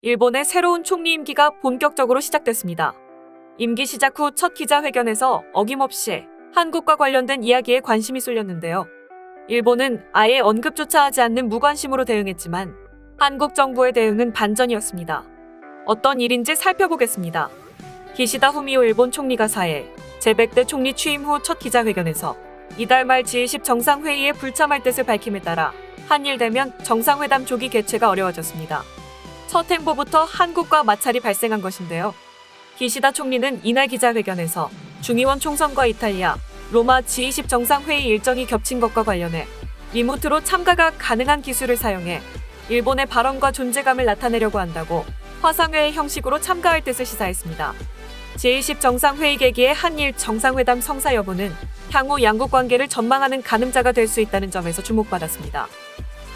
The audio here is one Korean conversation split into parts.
일본의 새로운 총리 임기가 본격적으로 시작됐습니다. 임기 시작 후 첫 기자회견에서 어김없이 한국과 관련된 이야기에 관심이 쏠렸는데요. 일본은 아예 언급조차 하지 않는 무관심으로 대응했지만 한국 정부의 대응은 반전이었습니다. 어떤 일인지 살펴보겠습니다. 기시다 후미오 일본 총리가 4일 제100대 총리 취임 후 첫 기자회견에서 이달 말 G20 정상회의에 불참할 뜻을 밝힘에 따라 한일 대면 정상회담 조기 개최가 어려워졌습니다. 첫 행보부터 한국과 마찰이 발생한 것인데요. 기시다 총리는 이날 기자회견에서 중의원 총선과 이탈리아, 로마 G20 정상회의 일정이 겹친 것과 관련해 리모트로 참가가 가능한 기술을 사용해 일본의 발언과 존재감을 나타내려고 한다고 화상회의 형식으로 참가할 뜻을 시사했습니다. G20 정상회의 계기의 한일 정상회담 성사 여부는 향후 양국 관계를 전망하는 가늠자가 될 수 있다는 점에서 주목받았습니다.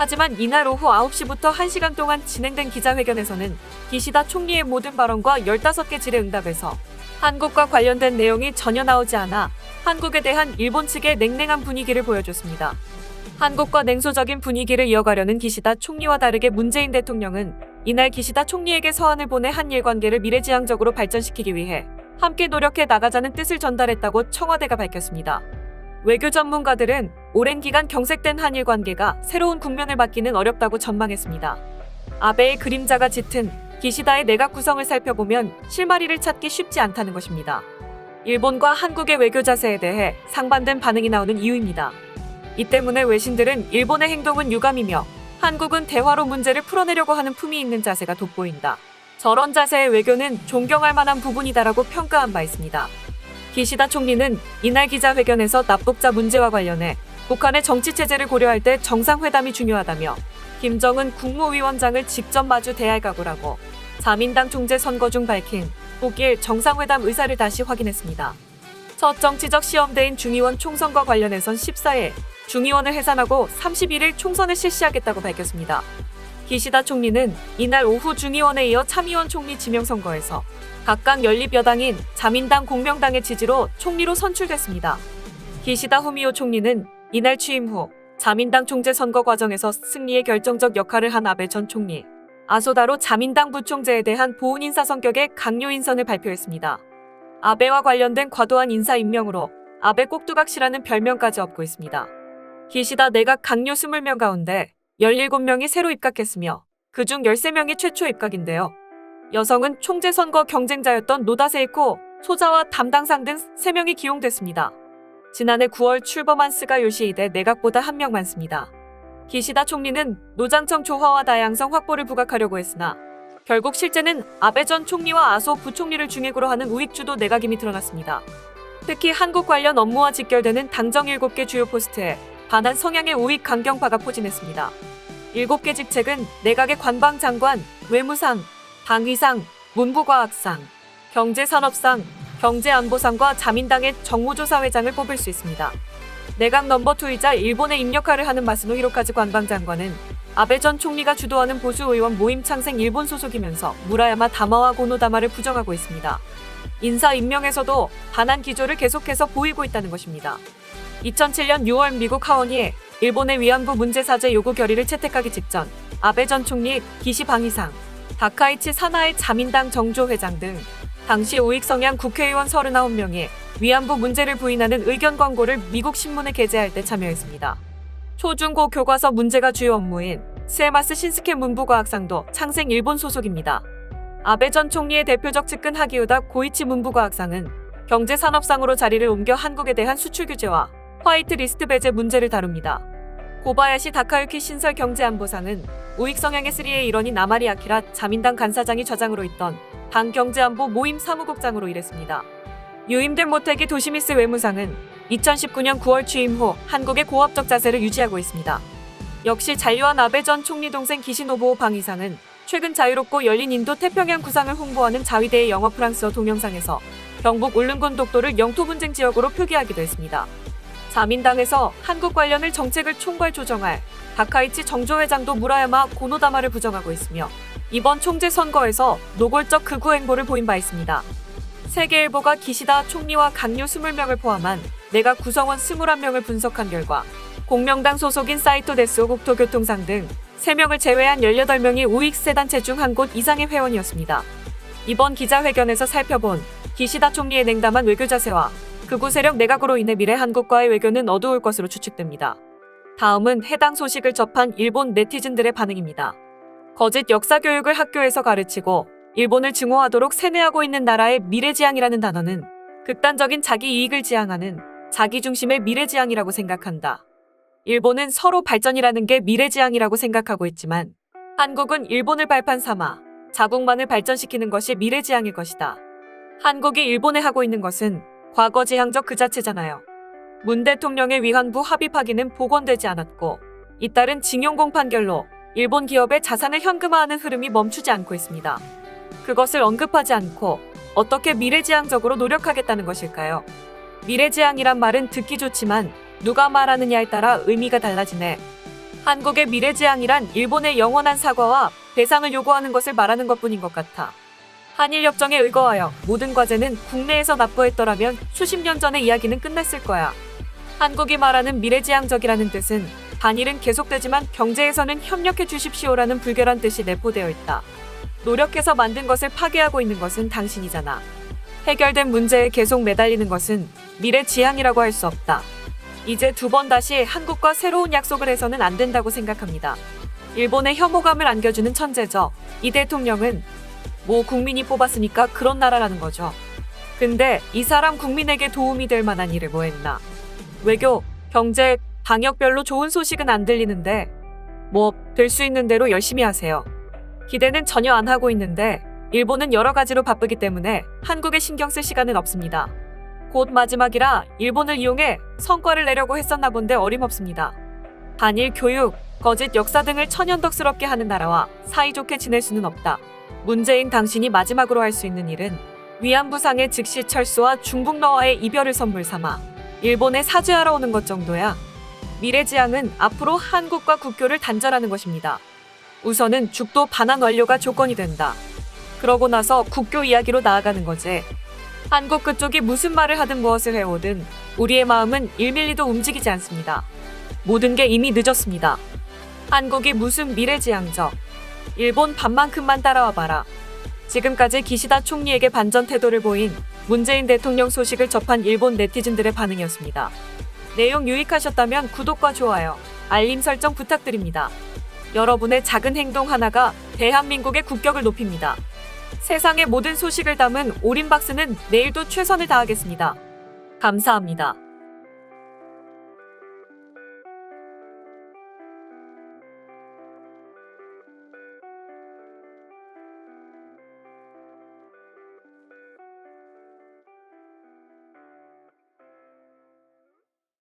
하지만 이날 오후 9시부터 1시간 동안 진행된 기자회견에서는 기시다 총리의 모든 발언과 15개 질의응답에서 한국과 관련된 내용이 전혀 나오지 않아 한국에 대한 일본 측의 냉랭한 분위기를 보여줬습니다. 한국과 냉소적인 분위기를 이어가려는 기시다 총리와 다르게 문재인 대통령은 이날 기시다 총리에게 서한을 보내 한일 관계를 미래지향적으로 발전시키기 위해 함께 노력해 나가자는 뜻을 전달했다고 청와대가 밝혔습니다. 외교 전문가들은 오랜 기간 경색된 한일 관계가 새로운 국면을 맞기는 어렵다고 전망했습니다. 아베의 그림자가 짙은 기시다의 내각 구성을 살펴보면 실마리를 찾기 쉽지 않다는 것입니다. 일본과 한국의 외교 자세에 대해 상반된 반응이 나오는 이유입니다. 이 때문에 외신들은 일본의 행동은 유감이며 한국은 대화로 문제를 풀어내려고 하는 품이 있는 자세가 돋보인다. 저런 자세의 외교는 존경할 만한 부분이다라고 평가한 바 있습니다. 기시다 총리는 이날 기자회견에서 납북자 문제와 관련해 북한의 정치체제를 고려할 때 정상회담이 중요하다며 김정은 국무위원장을 직접 마주 대할 각오라고 자민당 총재 선거 중 밝힌 북일 정상회담 의사를 다시 확인했습니다. 첫 정치적 시험대인 중의원 총선과 관련해선 14일 중의원을 해산하고 31일 총선을 실시하겠다고 밝혔습니다. 기시다 총리는 이날 오후 중의원에 이어 참의원 총리 지명선거에서 각각 연립여당인 자민당 공명당의 지지로 총리로 선출됐습니다. 기시다 후미오 총리는 이날 취임 후 자민당 총재 선거 과정에서 승리에 결정적 역할을 한 아베 전 총리, 아소다로 자민당 부총재에 대한 보훈 인사 성격의 강요 인선을 발표했습니다. 아베와 관련된 과도한 인사 임명으로 아베 꼭두각시라는 별명까지 얻고 있습니다. 기시다 내각 강요 20명 가운데 17명이 새로 입각했으며 그중 13명이 최초 입각인데요. 여성은 총재 선거 경쟁자였던 노다 세이코, 소자와 담당상 등 3명이 기용됐습니다. 지난해 9월 출범한 스가 요시히데 내각보다 1명 많습니다. 기시다 총리는 노장청 조화와 다양성 확보를 부각하려고 했으나 결국 실제는 아베 전 총리와 아소 부총리를 중심으로 하는 우익주도 내각임이 드러났습니다. 특히 한국 관련 업무와 직결되는 당정 7개 주요 포스트에 반한 성향의 우익 강경파가 포진했습니다. 7개 직책은 내각의 관방장관, 외무상, 당위상, 문부과학상, 경제산업상, 경제안보상과 자민당의 정무조사회장을 뽑을 수 있습니다. 내각 넘버2이자 일본에 입력화를 하는 마스노 히로카즈 관방장관은 아베 전 총리가 주도하는 보수의원 모임 창생 일본 소속이면서 무라야마 다마와 고노다마를 부정하고 있습니다. 인사 임명에서도 반한 기조를 계속해서 보이고 있다는 것입니다. 2007년 6월 미국 하원이 일본의 위안부 문제 사죄 요구 결의를 채택하기 직전 아베 전 총리, 기시 방위상, 다카이치 사나이 자민당 정조회장 등 당시 우익 성향 국회의원 39명이 위안부 문제를 부인하는 의견 광고를 미국 신문에 게재할 때 참여했습니다. 초중고 교과서 문제가 주요 업무인 스에마스 신스케 문부과학상도 창생 일본 소속입니다. 아베 전 총리의 대표적 측근 하기우다 고이치 문부과학상은 경제산업상으로 자리를 옮겨 한국에 대한 수출 규제와 화이트 리스트 배제 문제를 다룹니다. 고바야시 다카유키 신설 경제안보상은 우익 성향의 3의 일원인 아마리 아키라 자민당 간사장이 좌장으로 있던 당 경제안보 모임 사무국장으로 일했습니다. 유임된 모테기 도시미스 외무상은 2019년 9월 취임 후 한국의 고압적 자세를 유지하고 있습니다. 역시 잔류한 아베 전 총리 동생 기시노부오 방위상은 최근 자유롭고 열린 인도 태평양 구상을 홍보하는 자위대의 영어 프랑스어 동영상에서 경북 울릉군 독도를 영토 분쟁 지역으로 표기하기도 했습니다. 자민당에서 한국 관련을 정책을 총괄 조정할 다카이치 정조회장도 무라야마 고노다마를 부정하고 있으며 이번 총재 선거에서 노골적 극우 행보를 보인 바 있습니다. 세계일보가 기시다 총리와 강요 20명을 포함한 내각 구성원 21명을 분석한 결과 공명당 소속인 사이토 데스오 국토교통상 등 3명을 제외한 18명이 우익세 단체 중 한 곳 이상의 회원이었습니다. 이번 기자회견에서 살펴본 기시다 총리의 냉담한 외교 자세와 극우 세력 내각으로 인해 미래 한국과의 외교는 어두울 것으로 추측됩니다. 다음은 해당 소식을 접한 일본 네티즌들의 반응입니다. 거짓 역사 교육을 학교에서 가르치고 일본을 증오하도록 세뇌하고 있는 나라의 미래지향이라는 단어는 극단적인 자기 이익을 지향하는 자기중심의 미래지향이라고 생각한다. 일본은 서로 발전이라는 게 미래지향이라고 생각하고 있지만 한국은 일본을 발판 삼아 자국만을 발전시키는 것이 미래지향일 것이다. 한국이 일본에 하고 있는 것은 과거지향적 그 자체잖아요. 문 대통령의 위안부 합의 파기는 복원되지 않았고 잇따른 징용공 판결로 일본 기업의 자산을 현금화하는 흐름이 멈추지 않고 있습니다. 그것을 언급하지 않고 어떻게 미래지향적으로 노력하겠다는 것일까요? 미래지향이란 말은 듣기 좋지만 누가 말하느냐에 따라 의미가 달라지네. 한국의 미래지향이란 일본의 영원한 사과와 배상을 요구하는 것을 말하는 것뿐인 것 같아. 한일협정에 의거하여 모든 과제는 국내에서 납부했더라면 수십 년 전의 이야기는 끝났을 거야. 한국이 말하는 미래지향적이라는 뜻은 반일은 계속되지만 경제에서는 협력해 주십시오라는 불결한 뜻이 내포되어 있다. 노력해서 만든 것을 파괴하고 있는 것은 당신이잖아. 해결된 문제에 계속 매달리는 것은 미래지향이라고 할 수 없다. 이제 2번 다시 한국과 새로운 약속을 해서는 안 된다고 생각합니다. 일본의 혐오감을 안겨주는 천재죠. 이 대통령은 뭐 국민이 뽑았으니까 그런 나라라는 거죠. 근데 이 사람 국민에게 도움이 될 만한 일을 뭐 했나? 외교, 경제, 방역별로 좋은 소식은 안 들리는데 뭐 될 수 있는 대로 열심히 하세요. 기대는 전혀 안 하고 있는데 일본은 여러 가지로 바쁘기 때문에 한국에 신경 쓸 시간은 없습니다. 곧 마지막이라 일본을 이용해 성과를 내려고 했었나 본데 어림없습니다. 반일 교육, 거짓 역사 등을 천연덕스럽게 하는 나라와 사이좋게 지낼 수는 없다. 문재인 당신이 마지막으로 할 수 있는 일은 위안부상의 즉시 철수와 중국러와의 이별을 선물 삼아 일본에 사죄하러 오는 것 정도야. 미래지향은 앞으로 한국과 국교를 단절하는 것입니다. 우선은 죽도 반환 완료가 조건이 된다. 그러고 나서 국교 이야기로 나아가는 거지. 한국 그쪽이 무슨 말을 하든 무엇을 해오든 우리의 마음은 1밀리도 움직이지 않습니다. 모든 게 이미 늦었습니다. 한국이 무슨 미래지향적. 일본 반만큼만 따라와 봐라. 지금까지 기시다 총리에게 반전 태도를 보인 문재인 대통령 소식을 접한 일본 네티즌들의 반응이었습니다. 내용 유익하셨다면 구독과 좋아요, 알림 설정 부탁드립니다. 여러분의 작은 행동 하나가 대한민국의 국격을 높입니다. 세상의 모든 소식을 담은 오린박스는 내일도 최선을 다하겠습니다. 감사합니다.